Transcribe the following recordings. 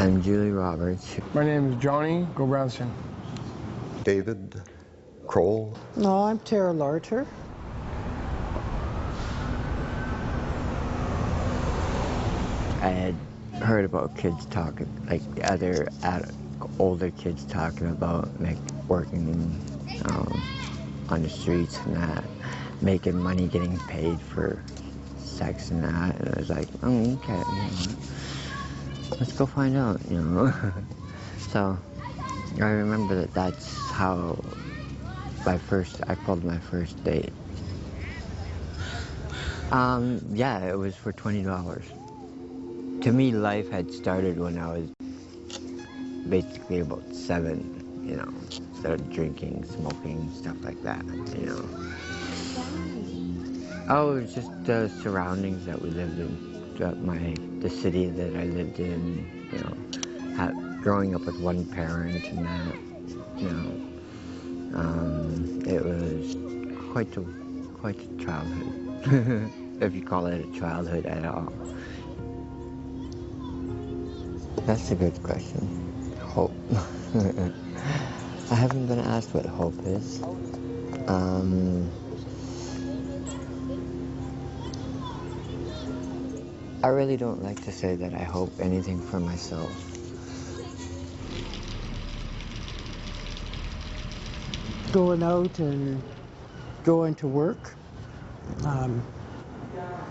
I'm Julie Roberts. My name is Johnny Gobranson. David Kroll. No, I'm Tara Larter. I had heard about kids talking, like other older kids talking about working on the streets and that, making money, getting paid for sex and that. And I was like, oh, okay, let's go find out, So I remember that's how I pulled my first date. Yeah, it was for $20. To me, life had started when I was basically about 7, started drinking, smoking, stuff like that, Oh, it was just the surroundings that we lived in, the city that I lived in, growing up with one parent and that, it was quite a childhood, if you call it a childhood at all. That's a good question. Hope. I haven't been asked what hope is. I really don't like to say that I hope anything for myself. Going out and going to work.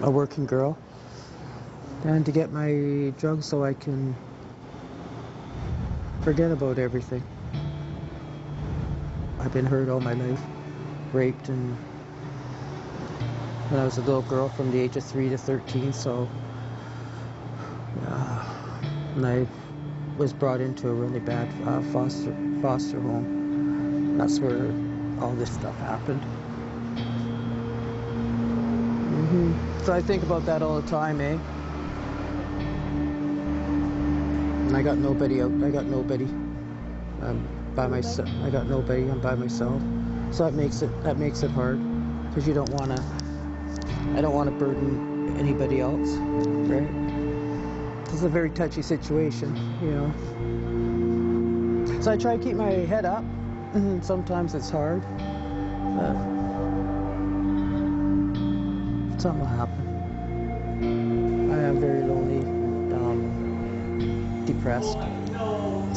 A working girl. And to get my drugs so I can forget about everything. I've been hurt all my life, raped, and when I was a little girl from the age of 3 to 13, so and I was brought into a really bad foster home. That's where all this stuff happened. So I think about that all the time, eh? And I got nobody out. I got nobody. I'm by myself. I got nobody. I'm by myself. So that makes it hard, because you don't want to. I don't want to burden anybody else, right? It's a very touchy situation, So I try to keep my head up. Sometimes it's hard, but something will happen. I am very lonely, depressed.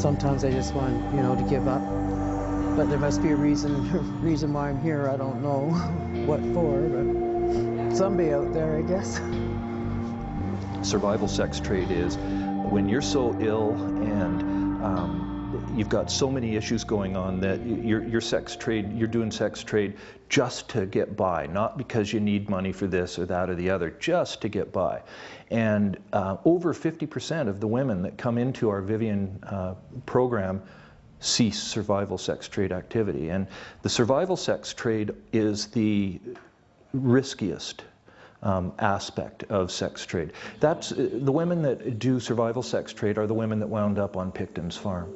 Sometimes I just want, to give up. But there must be a reason why I'm here. I don't know what for, but somebody out there, I guess. Survival sex trade is when you're so ill and you've got so many issues going on that you're doing sex trade just to get by, not because you need money for this or that or the other, just to get by. And over 50% of the women that come into our Vivian program cease survival sex trade activity. And the survival sex trade is the riskiest aspect of sex trade. That's the women that do survival sex trade are the women that wound up on Picton's farm.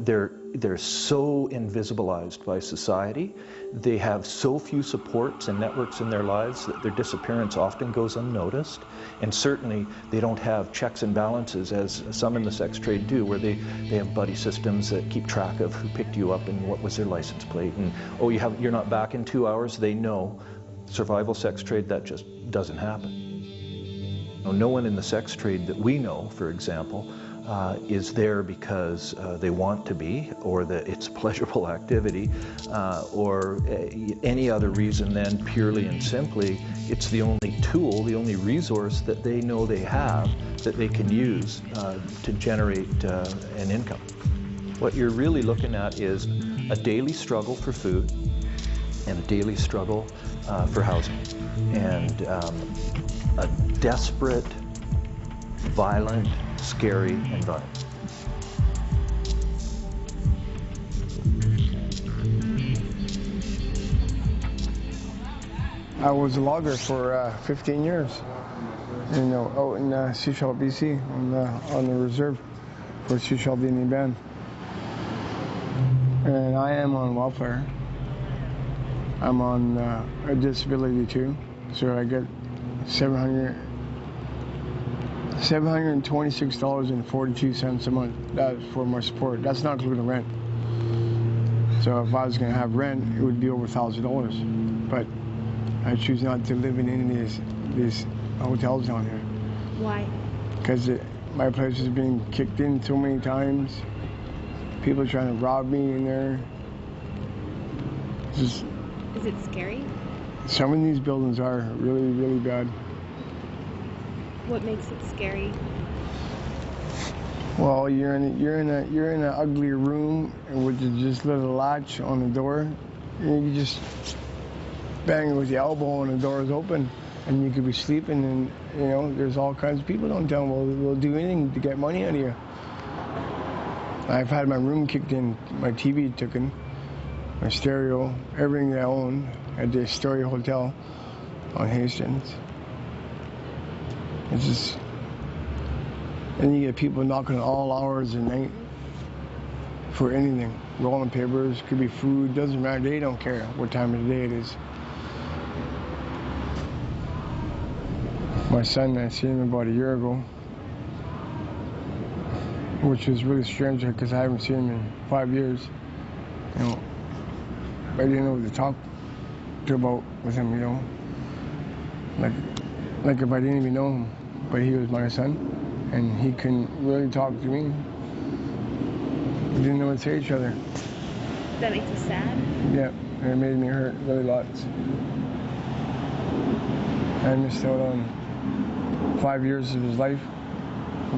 They're so invisibilized by society. They have so few supports and networks in their lives that their disappearance often goes unnoticed. And certainly they don't have checks and balances as some in the sex trade do, where they have buddy systems that keep track of who picked you up and what was their license plate. And oh, you're not back in 2 hours. They know. Survival sex trade, that just doesn't happen. No one in the sex trade that we know, for example, is there because they want to be, or that it's a pleasurable activity, or any other reason than purely and simply it's the only tool, the only resource that they know they have that they can use to generate an income. What you're really looking at is a daily struggle for food and a daily struggle for housing, and a desperate, violent, scary environment. I was a logger for 15 years, out in Sechelt, BC, on the reserve for Sechelt Indian Band. And I am on welfare. I'm on a disability too, so I get $700 $726.42 a month. That's for my support. That's not including rent. So if I was going to have rent, it would be over $1,000. But I choose not to live in any of these hotels down here. Why? Because my place is being kicked in so many times. People are trying to rob me in there. Is it scary? Some of these buildings are really, really bad. What makes it scary? Well, you're in an ugly room with just little latch on the door, and you just bang it with the elbow and the door is open, and you could be sleeping, and there's all kinds of people downtown. We'll do anything to get money out of you. I've had my room kicked in, my TV taken, my stereo, everything that I own at the Astoria Hotel on Hastings. It's just, and you get people knocking at all hours of the night for anything. Rolling papers, could be food, doesn't matter. They don't care what time of the day it is. My son, I seen him about a year ago, which is really strange because I haven't seen him in 5 years. I didn't know what to talk to about with him, like if I didn't even know him, but he was my son, and he couldn't really talk to me. We didn't know what to say to each other. That makes you sad? Yeah, and it made me hurt really lots. I missed out on 5 years of his life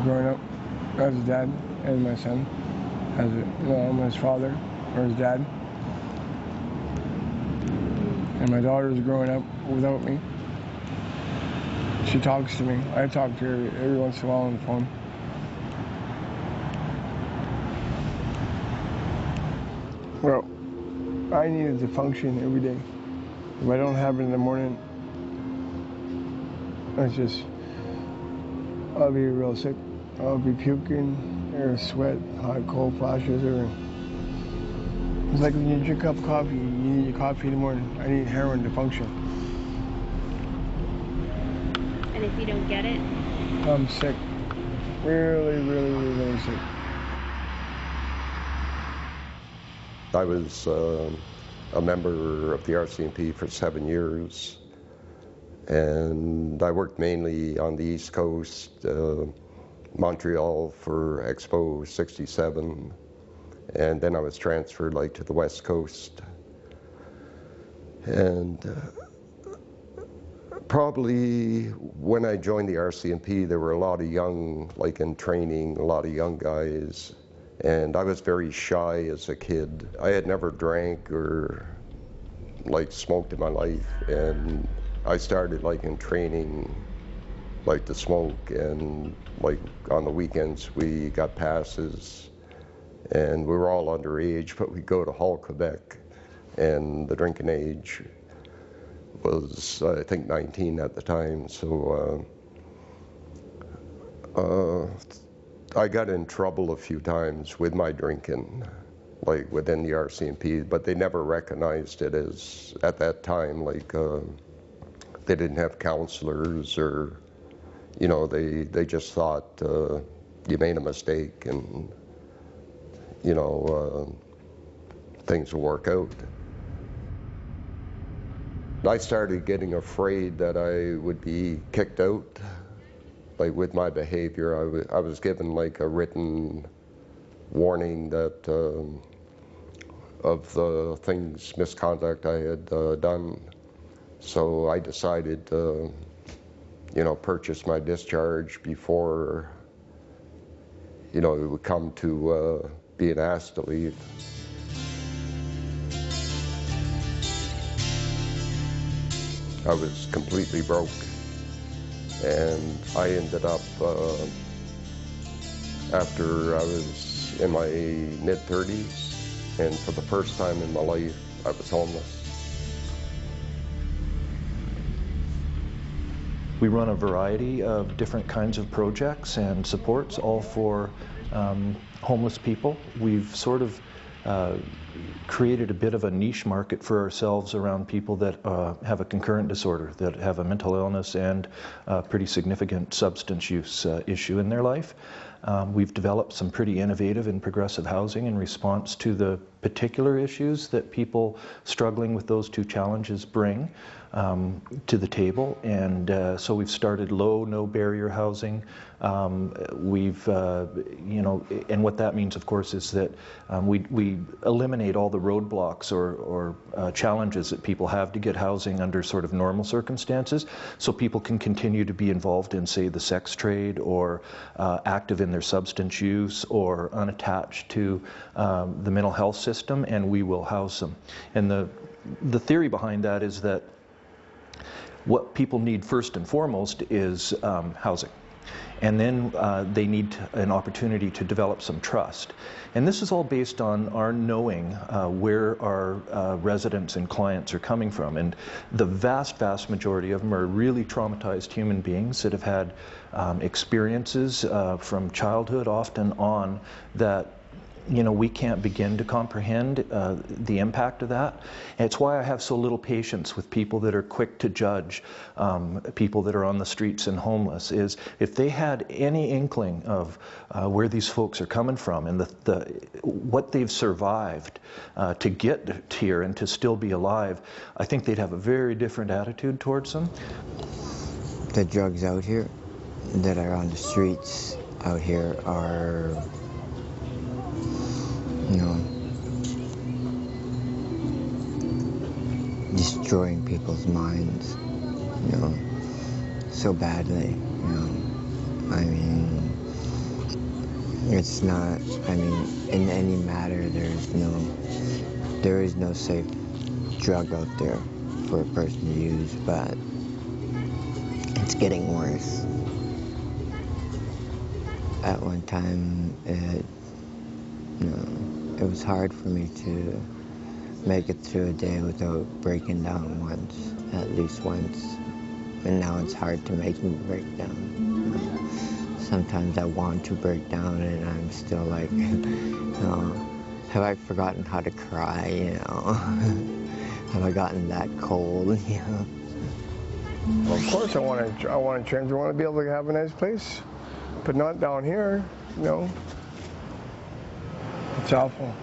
growing up as a dad and my son, I'm his father or his dad. And my daughter's growing up without me. She talks to me. I talk to her every once in a while on the phone. Well, I need it to function every day. If I don't have it in the morning, I'll be real sick. I'll be puking, or sweat, hot, cold flashes, or it's like when you drink a cup of coffee, you need your coffee in the morning. I need heroin to function. And if you don't get it? I'm sick. Really, really, really, really sick. I was a member of the RCMP for 7 years, and I worked mainly on the East Coast, Montreal for Expo 67, and then I was transferred to the West Coast. And probably when I joined the RCMP, there were a lot of young, in training, a lot of young guys. And I was very shy as a kid. I had never drank or smoked in my life. And I started in training, to smoke. And on the weekends, we got passes. And we were all underage, but we'd go to Hull, Quebec. And the drinking age was, I think, 19 at the time. So I got in trouble a few times with my drinking, within the RCMP, but they never recognized it as, at that time, they didn't have counselors, or, they just thought you made a mistake and, things will work out. I started getting afraid that I would be kicked out. With my behavior, I was given a written warning that of the misconduct I had done. So I decided to, purchase my discharge before, it would come to being asked to leave. I was completely broke. And I ended up, after I was in my mid-30s, and for the first time in my life, I was homeless. We run a variety of different kinds of projects and supports, all for homeless people. We've sort of created a bit of a niche market for ourselves around people that have a concurrent disorder, that have a mental illness and a pretty significant substance use issue in their life. We've developed some pretty innovative and progressive housing in response to the particular issues that people struggling with those two challenges bring to the table, and so we've started low, no barrier housing. We've, and what that means, of course, is that we eliminate all the roadblocks or challenges that people have to get housing under sort of normal circumstances, so people can continue to be involved in, say, the sex trade, or active in their substance use, or unattached to the mental health system, and we will house them. And the theory behind that is that what people need first and foremost is housing. And then they need an opportunity to develop some trust. And this is all based on our knowing where our residents and clients are coming from. And the vast, vast majority of them are really traumatized human beings that have had experiences from childhood often on that we can't begin to comprehend the impact of that. And it's why I have so little patience with people that are quick to judge people that are on the streets and homeless, is if they had any inkling of where these folks are coming from and what they've survived to get here and to still be alive, I think they'd have a very different attitude towards them. The drugs out here that are on the streets out here are, destroying people's minds, so badly, I mean, it's not, in any matter, there is no safe drug out there for a person to use, but it's getting worse. At one time, it was hard for me to make it through a day without breaking down once, at least once. And now it's hard to make me break down. Sometimes I want to break down and I'm still like, have I forgotten how to cry, Have I gotten that cold, Well, of course I want to change. I want to be able to have a nice place, but not down here, It's awful.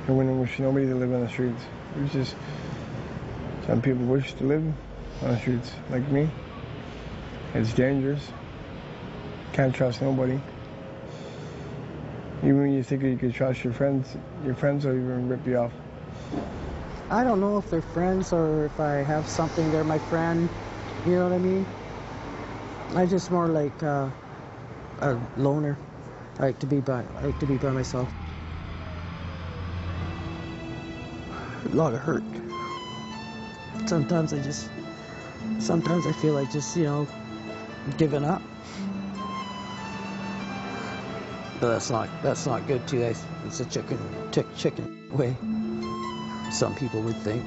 I wouldn't wish nobody to live on the streets. It's just, some people wish to live on the streets, like me. It's dangerous. Can't trust nobody. Even when you think you could trust your friends will even rip you off. I don't know if they're friends or if I have something, they're my friend. You know what I mean? I'm just more like a loner. I like to be by myself. A lot of hurt. Sometimes I feel like just, giving up. But that's not good too. It's a chicken way, some people would think.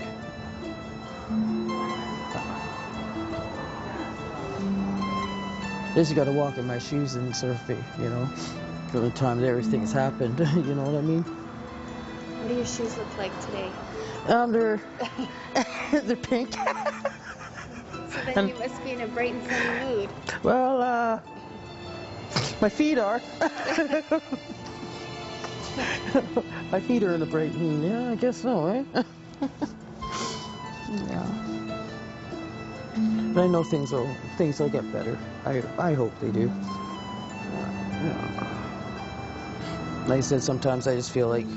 Just got to walk in my shoes and sort of, from the time that everything's happened, you know what I mean? What do your shoes look like today? They're pink. So then you must be in a bright and sunny mood. Well, my feet are. My feet are in a bright mood. Yeah, I guess so, eh? Yeah. But I know things will get better. I hope they do. Yeah. Like I said, sometimes I just feel like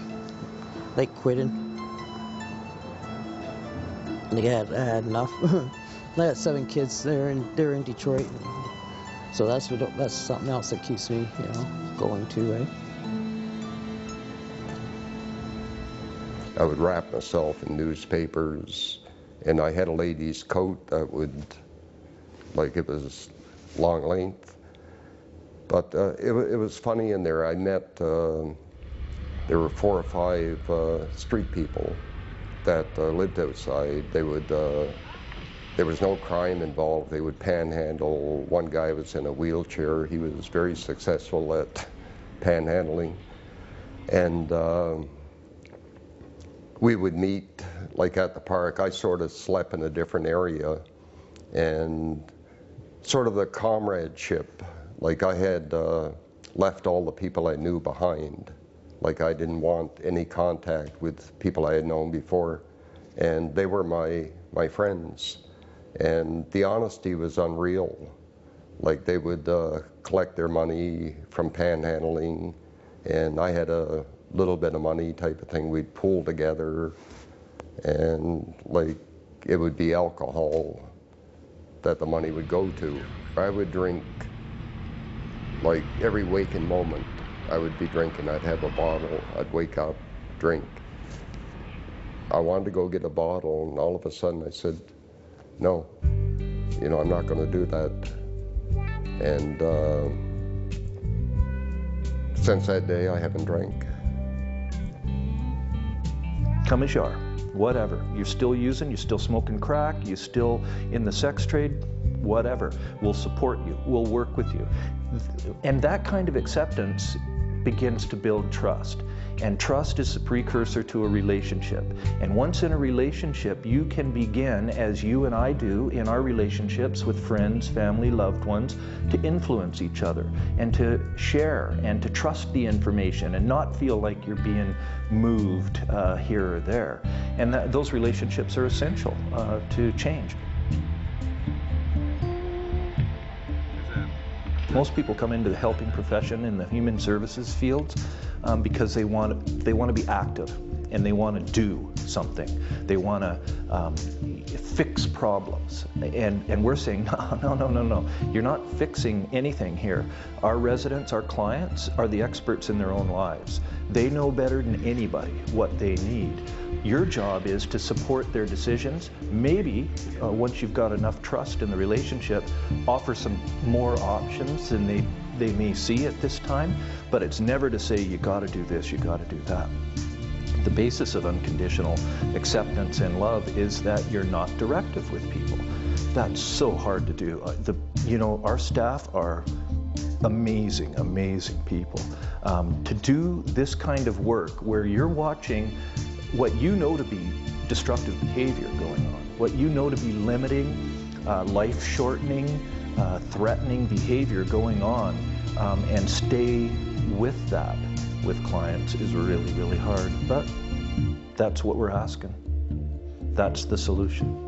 quitting. Like I had enough. I had 7 kids. They're in Detroit, so that's something else that keeps me, going too, eh? I would wrap myself in newspapers, and I had a lady's coat that would, it was long length. But it was funny in there. I met, there were 4 or 5 street people that lived outside. They would, there was no crime involved. They would panhandle. One guy was in a wheelchair. He was very successful at panhandling. And we would meet like at the park. I sort of slept in a different area, and sort of the comradeship, like I had left all the people I knew behind. Like I didn't want any contact with people I had known before, and they were my friends. And the honesty was unreal. Like they would collect their money from panhandling, and I had a little bit of money type of thing. We'd pool together, and like it would be alcohol that the money would go to. I would drink like every waking moment. I would be drinking. I'd have a bottle. I'd wake up, drink. I wanted to go get a bottle, and all of a sudden I said, no, you know, I'm not going to do that. And since that day, I haven't drank. Come as you are, whatever. You're still using, you're still smoking crack, you're still in the sex trade, whatever. We'll support you, we'll work with you. And that kind of acceptance begins to build trust. And trust is the precursor to a relationship. And once in a relationship, you can begin, as you and I do in our relationships with friends, family, loved ones, to influence each other and to share and to trust the information and not feel like you're being moved here or there. And those relationships are essential to change. Most people come into the helping profession in the human services fields because they want to be active and they want to do something. They want to fix problems. And we're saying, no. You're not fixing anything here. Our residents, our clients, are the experts in their own lives. They know better than anybody what they need. Your job is to support their decisions. Maybe once you've got enough trust in the relationship, offer some more options than they may see at this time, but it's never to say you got to do this, you got to do that. The basis of unconditional acceptance and love is that you're not directive with people. That's so hard to do. You know, our staff are amazing people. To do this kind of work where you're watching what you know to be destructive behavior going on, what you know to be limiting, life-shortening, threatening behavior going on, and stay with that with clients is really, really hard. But that's what we're asking. That's the solution.